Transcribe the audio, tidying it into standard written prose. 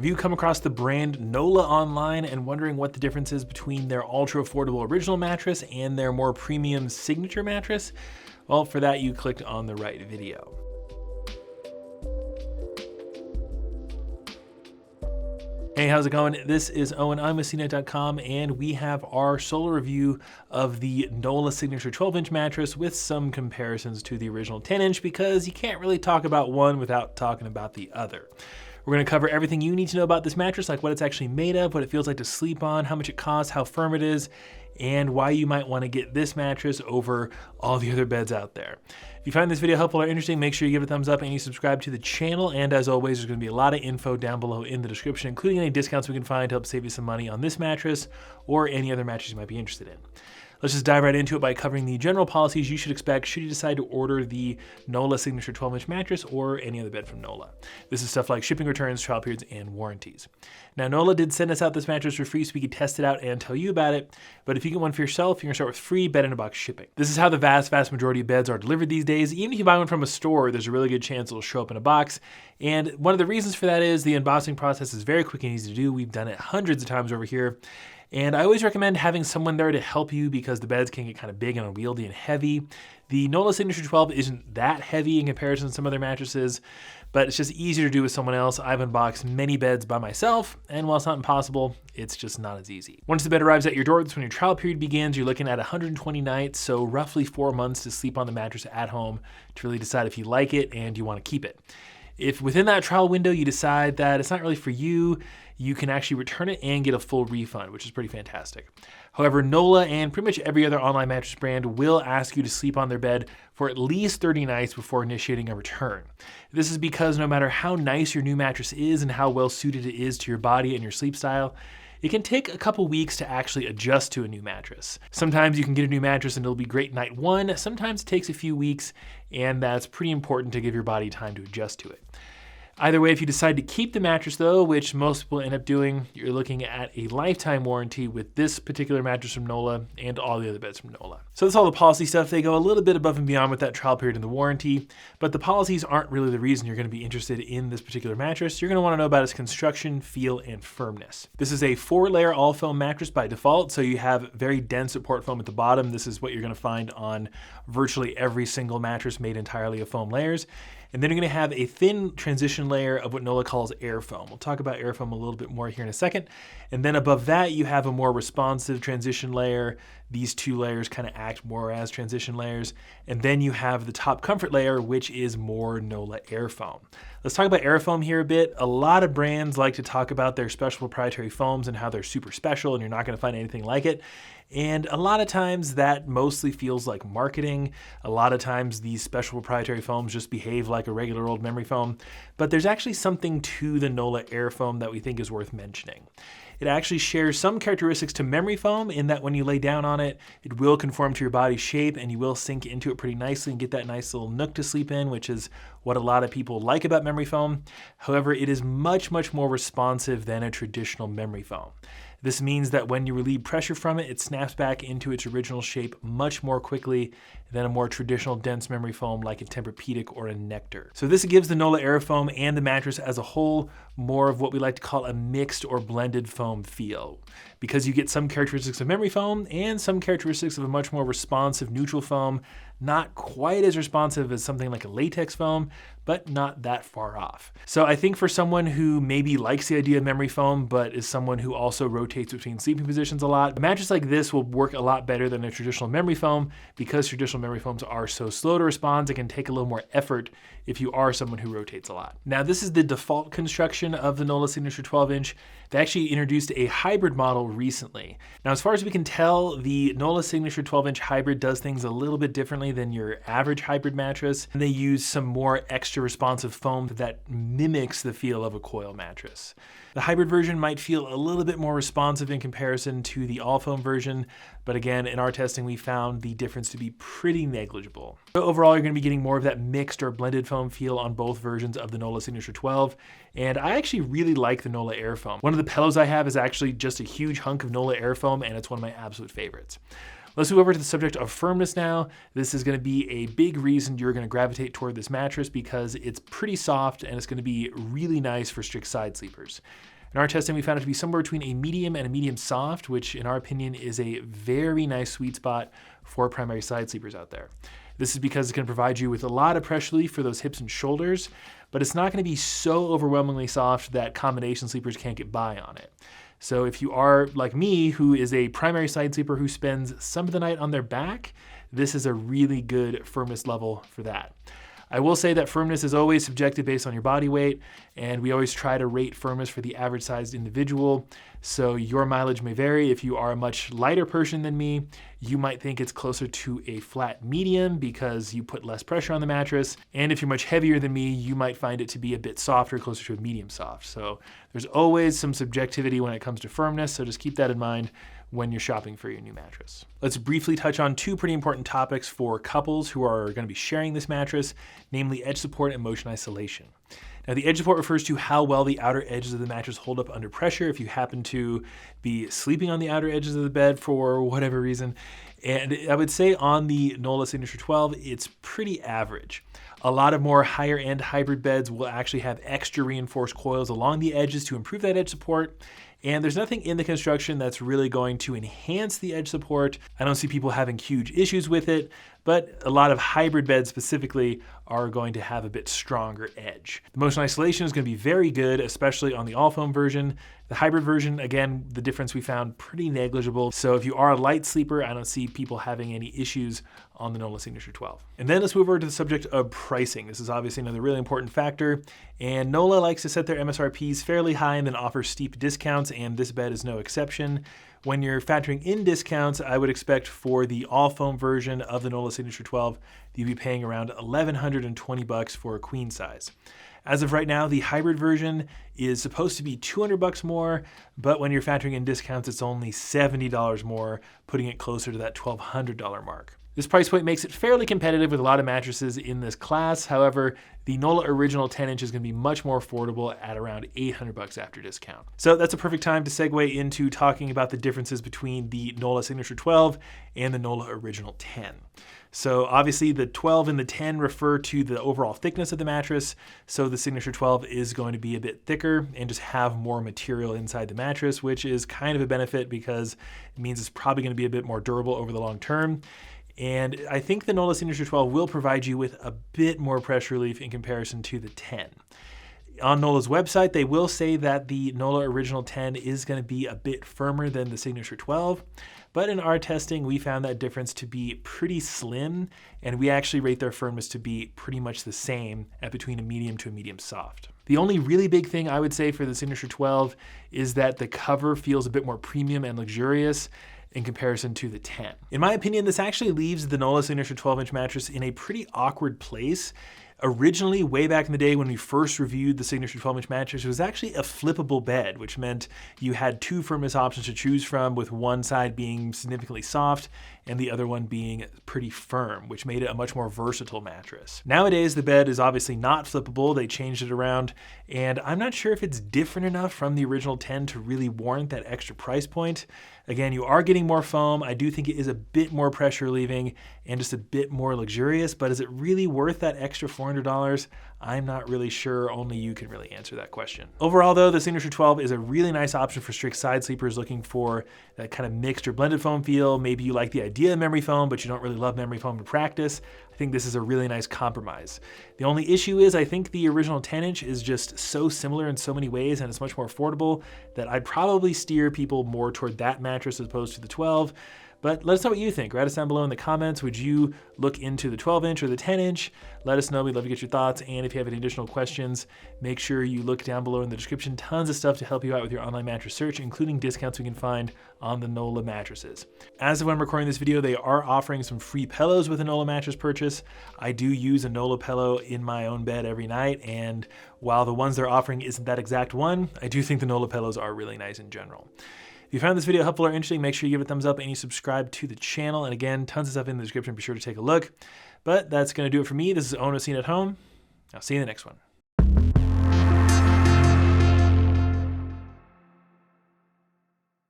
Have you come across the brand Nolah online and wondering what the difference is between their ultra affordable original mattress and their more premium signature mattress? Well, for that you clicked on the right video. Hey, how's it going? This is Owen, I'm with CNET.com, and we have our solo review of the Nolah Signature 12-inch mattress with some comparisons to the original 10-inch because you can't really talk about one without talking about the other. We're going to cover everything you need to know about this mattress, like what it's actually made of, what it feels like to sleep on, how much it costs, how firm it is, and why you might want to get this mattress over all the other beds out there. If you find this video helpful or interesting, make sure you give it a thumbs up and you subscribe to the channel. And as always, there's going to be a lot of info down below in the description, including any discounts we can find to help save you some money on this mattress or any other mattress you might be interested in. Let's just dive right into it by covering the general policies you should expect should you decide to order the Nolah Signature 12-inch mattress or any other bed from Nolah. This is stuff like shipping, returns, trial periods, and warranties. Now, Nolah did send us out this mattress for free so we could test it out and tell you about it, but if you get one for yourself, you're gonna start with free bed-in-a-box shipping. This is how the vast majority of beds are delivered these days. Even if you buy one from a store, there's a really good chance it'll show up in a box, and one of the reasons for that is the unboxing process is very quick and easy to do. We've done it hundreds of times over here. And I always recommend having someone there to help you because the beds can get kind of big and unwieldy and heavy. The Nolah Signature 12 isn't that heavy in comparison to some other mattresses, but it's just easier to do with someone else. I've unboxed many beds by myself, and while it's not impossible, it's just not as easy. Once the bed arrives at your door, that's when your trial period begins. You're looking at 120 nights, so roughly 4 months to sleep on the mattress at home to really decide if you like it and you want to keep it. If within that trial window you decide that it's not really for you, you can actually return it and get a full refund, which is pretty fantastic. However, Nolah and pretty much every other online mattress brand will ask you to sleep on their bed for at least 30 nights before initiating a return. This is because no matter how nice your new mattress is and how well suited it is to your body and your sleep style, it can take a couple weeks to actually adjust to a new mattress. Sometimes you can get a new mattress and it'll be great night one. Sometimes it takes a few weeks, and that's pretty important to give your body time to adjust to it. Either way, if you decide to keep the mattress though, which most people end up doing, you're looking at a lifetime warranty with this particular mattress from Nolah and all the other beds from Nolah. So that's all the policy stuff. They go a little bit above and beyond with that trial period and the warranty, but the policies aren't really the reason you're going to be interested in this particular mattress. You're going to want to know about its construction, feel, and firmness. This is a 4-layer all foam mattress by default, so you have very dense support foam at the bottom. This is what you're going to find on virtually every single mattress made entirely of foam layers. And then you're going to have a thin transition layer of what Nolah calls air foam. We'll talk about air foam a little bit more here in a second. And then above that, you have a more responsive transition layer. These two layers kind of act more as transition layers. And then you have the top comfort layer, which is more Nolah air foam. Let's talk about air foam here a bit. A lot of brands like to talk about their special proprietary foams and how they're super special and you're not going to find anything like it. And a lot of times that mostly feels like marketing. A lot of times these special proprietary foams just behave like a regular old memory foam. But there's actually something to the Nolah air foam that we think is worth mentioning. It actually shares some characteristics to memory foam in that when you lay down on it, it will conform to your body's shape and you will sink into it pretty nicely and get that nice little nook to sleep in, which is what a lot of people like about memory foam. However, it is much more responsive than a traditional memory foam. This means that when you relieve pressure from it, it snaps back into its original shape much more quickly than a more traditional dense memory foam like a Tempur-Pedic or a Nectar. So this gives the Nolah air foam and the mattress as a whole more of what we like to call a mixed or blended foam feel, because you get some characteristics of memory foam and some characteristics of a much more responsive neutral foam, not quite as responsive as something like a latex foam, but not that far off. So I think for someone who maybe likes the idea of memory foam, but is someone who also rotates between sleeping positions a lot, a mattress like this will work a lot better than a traditional memory foam because traditional memory foams are so slow to respond. It can take a little more effort if you are someone who rotates a lot. Now, this is the default construction of the Nolah Signature 12-inch. They actually introduced a hybrid model recently. Now, as far as we can tell, the Nolah Signature 12-inch hybrid does things a little bit differently than your average hybrid mattress. And they use some more extra responsive foam that mimics the feel of a coil mattress. The hybrid version might feel a little bit more responsive in comparison to the all foam version, but again, in our testing, we found the difference to be pretty negligible. So overall, you're going to be getting more of that mixed or blended foam feel on both versions of the Nolah Signature 12, and I actually really like the Nolah air foam. One of the pillows I have is actually just a huge hunk of Nolah air foam, and it's one of my absolute favorites. Let's move over to the subject of firmness now. This is going to be a big reason you're going to gravitate toward this mattress because it's pretty soft and it's going to be really nice for strict side sleepers. In our testing, we found it to be somewhere between a medium and a medium soft, which in our opinion is a very nice sweet spot for primary side sleepers out there. This is because it's going to provide you with a lot of pressure relief for those hips and shoulders, but it's not going to be so overwhelmingly soft that combination sleepers can't get by on it. So if you are like me, who is a primary side sleeper who spends some of the night on their back, this is a really good firmness level for that. I will say that firmness is always subjective based on your body weight, and we always try to rate firmness for the average sized individual. So your mileage may vary. If you are a much lighter person than me, you might think it's closer to a flat medium because you put less pressure on the mattress. And if you're much heavier than me, you might find it to be a bit softer, closer to a medium soft. So there's always some subjectivity when it comes to firmness, so just keep that in mind when you're shopping for your new mattress. Let's briefly touch on two pretty important topics for couples who are going to be sharing this mattress, namely edge support and motion isolation. Now, the edge support refers to how well the outer edges of the mattress hold up under pressure if you happen to be sleeping on the outer edges of the bed for whatever reason. And I would say on the Nolah Signature 12, it's pretty average. A lot of more higher end hybrid beds will actually have extra reinforced coils along the edges to improve that edge support. And there's nothing in the construction that's really going to enhance the edge support. I don't see people having huge issues with it, but a lot of hybrid beds specifically are going to have a bit stronger edge. The motion isolation is going to be very good, especially on the all foam version. The hybrid version, again, the difference we found pretty negligible. So if you are a light sleeper, I don't see people having any issues on the Nolah Signature 12. And then let's move over to the subject of pricing. This is obviously another really important factor. And Nolah likes to set their MSRPs fairly high and then offer steep discounts, and this bed is no exception. When you're factoring in discounts, I would expect for the all foam version of the Nolah Signature 12, you'd be paying around $1,120 for a queen size. As of right now, the hybrid version is supposed to be $200 more, but when you're factoring in discounts, it's only $70 more, putting it closer to that $1,200 mark. This price point makes it fairly competitive with a lot of mattresses in this class. However, the Nolah Original 10-inch is going to be much more affordable at around $800 after discount. So that's a perfect time to segue into talking about the differences between the Nolah Signature 12 and the Nolah Original 10. So obviously the 12 and the 10 refer to the overall thickness of the mattress. So the Signature 12 is going to be a bit thicker and just have more material inside the mattress, which is kind of a benefit because it means it's probably going to be a bit more durable over the long term. And I think the Nolah Signature 12 will provide you with a bit more pressure relief in comparison to the 10. On Nolah's website, they will say that the Nolah Original 10 is going to be a bit firmer than the Signature 12, but in our testing, we found that difference to be pretty slim, and we actually rate their firmness to be pretty much the same at between a medium to a medium soft. The only really big thing I would say for the Signature 12 is that the cover feels a bit more premium and luxurious in comparison to the 10. In my opinion, this actually leaves the Nolah Signature 12-inch mattress in a pretty awkward place. Originally, way back in the day when we first reviewed the Signature 12-inch mattress, it was actually a flippable bed, which meant you had two firmness options to choose from, with one side being significantly soft and the other one being pretty firm, which made it a much more versatile mattress. Nowadays, the bed is obviously not flippable. They changed it around, and I'm not sure if it's different enough from the original 10 to really warrant that extra price point. Again, you are getting more foam. I do think it is a bit more pressure relieving and just a bit more luxurious, but is it really worth that extra $400? I'm not really sure. Only you can really answer that question. Overall though, the Signature 12 is a really nice option for strict side sleepers looking for that kind of mixed or blended foam feel. Maybe you like the idea of memory foam, but you don't really love memory foam to practice. I think this is a really nice compromise. The only issue is I think the original 10-inch is just so similar in so many ways and it's much more affordable that I'd probably steer people more toward that mattress as opposed to the 12. But let us know what you think. Write us down below in the comments. Would you look into the 12-inch or the 10-inch? Let us know. We'd love to get your thoughts. And if you have any additional questions, make sure you look down below in the description. Tons of stuff to help you out with your online mattress search, including discounts we can find on the Nolah mattresses. As of when I'm recording this video, they are offering some free pillows with a Nolah mattress purchase. I do use a Nolah pillow in my own bed every night, and while the ones they're offering isn't that exact one, I do think the Nolah pillows are really nice in general. If you found this video helpful or interesting, make sure you give it a thumbs up and you subscribe to the channel. And again, tons of stuff in the description. Be sure to take a look. But that's going to do it for me. This is Owen with Scene at Home. I'll see you in the next one.